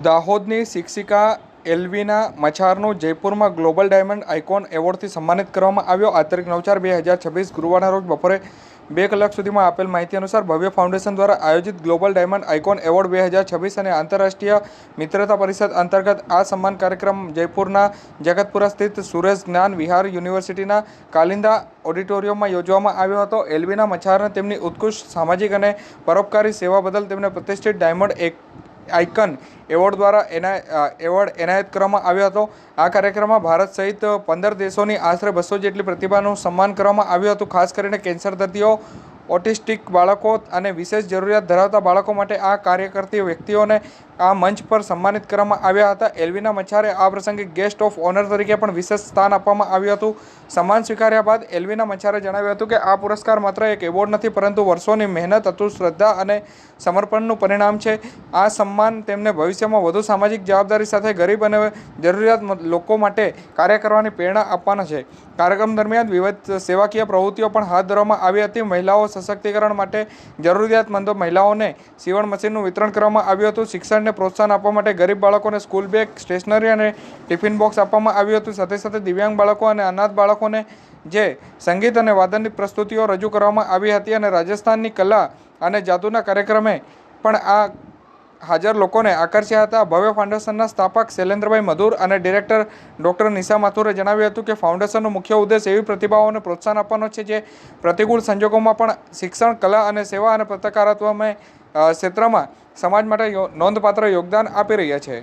દાહોદની શિક્ષિકા એલ્વિના મછારનું જયપુરમાં global diamond icon એવોર્ડથી સન્માનિત કરવામાં આવ્યો। આ તારીખ 9/4/2026 ગુરુવારના રોજ બપોરે 2 કલાક સુધીમાં આપેલ માહિતી અનુસાર ભવ્ય ફાઉન્ડેશન દ્વારા આયોજિત ગ્લોબલ ડાયમંડ આઇકોન એવોર્ડ 2026 અને આંતરરાષ્ટ્રીય મિત્રતા પરિષદ અંતર્ગત આ સન્માન કાર્યક્રમ જયપુરના જગતપુરા સ્થિત સુરેશ જ્ઞાન વિહાર યુનિવર્સિટીના કાલિંદા ઓડિટોરિયમમાં યોજવામાં આવ્યો હતો। એલ્વિના મછારને તેમની ઉત્કૃષ્ટ સામાજિક અને પરોપકારી સેવા બદલ તેમને પ્રતિષ્ઠિત ડાયમંડ આઇકન એવોર્ડ દ્વારા એનાયત કરવામાં આવ્યો હતો। આ કાર્યક્રમમાં ભારત સહિત 15 દેશોની આશરે 200 જેટલી પ્રતિભાનું સન્માન કરવામાં આવ્યું હતું। ખાસ કરીને કેન્સર દર્દીઓ, ઓટિસ્ટિક બાળકો અને વિશેષ જરૂરિયાત ધરાવતા બાળકો માટે આ કાર્ય કરતી વ્યક્તિઓને આ મંચ પર સન્માનિત કરવામાં આવ્યા હતા। એલ્વિના મછારે આ પ્રસંગે ગેસ્ટ ઓફ ઓનર તરીકે પણ વિશેષ સ્થાન આપવામાં આવ્યું હતું। સન્માન સ્વીકાર્યા બાદ એલ્વિના મછારે જણાવ્યું હતું કે આ પુરસ્કાર માત્ર એક એવોર્ડ નથી, પરંતુ વર્ષોની મહેનત, અતૂટ શ્રદ્ધા અને સમર્પણનું પરિણામ છે। આ સન્માન તેમને ભવિષ્યમાં વધુ સામાજિક જવાબદારી સાથે ગરીબ અને જરૂરિયાતમંદ લોકો માટે કાર્ય કરવાની પ્રેરણા આપવાનો છે। કાર્યક્રમ દરમિયાન વિવિધ સેવાકીય પ્રવૃત્તિઓ પણ હાથ ધરવામાં આવી હતી। મહિલાઓ સશક્તિકરણ માટે જરૂરિયાતમંદ મહિલાઓને સીવણ મશીનનું વિતરણ કરવામાં આવ્યું હતું। શિક્ષણને પ્રોત્સાહન આપવા માટે ગરીબ બાળકોને સ્કૂલ બેગ, સ્ટેશનરી અને ટિફિન બોક્સ આપવામાં આવ્યું હતું। સાથે સાથે દિવ્યાંગ બાળકો અને અનાથ બાળકોને જે સંગીત અને વાદનની પ્રસ્તુતિઓ રજૂ કરવામાં આવી હતી અને રાજસ્થાનની કલા અને જાદુના કાર્યક્રમે પણ આ હાજર લોકોને આકર્ષ્યા હતા। ભવ્ય ફાઉન્ડેશનના સ્થાપક શૈલેન્દ્રભાઈ મધુર અને ડિરેક્ટર ડૉક્ટર નિશા માથુરે જણાવ્યું હતું કે ફાઉન્ડેશનનો મુખ્ય ઉદ્દેશ એવી પ્રતિભાઓને પ્રોત્સાહન આપવાનો છે જે પ્રતિકૂળ સંજોગોમાં પણ શિક્ષણ, કલા અને સેવા અને પત્રકારત્વ ક્ષેત્રમાં સમાજ માટે નોંધપાત્ર યોગદાન આપી રહ્યા છે।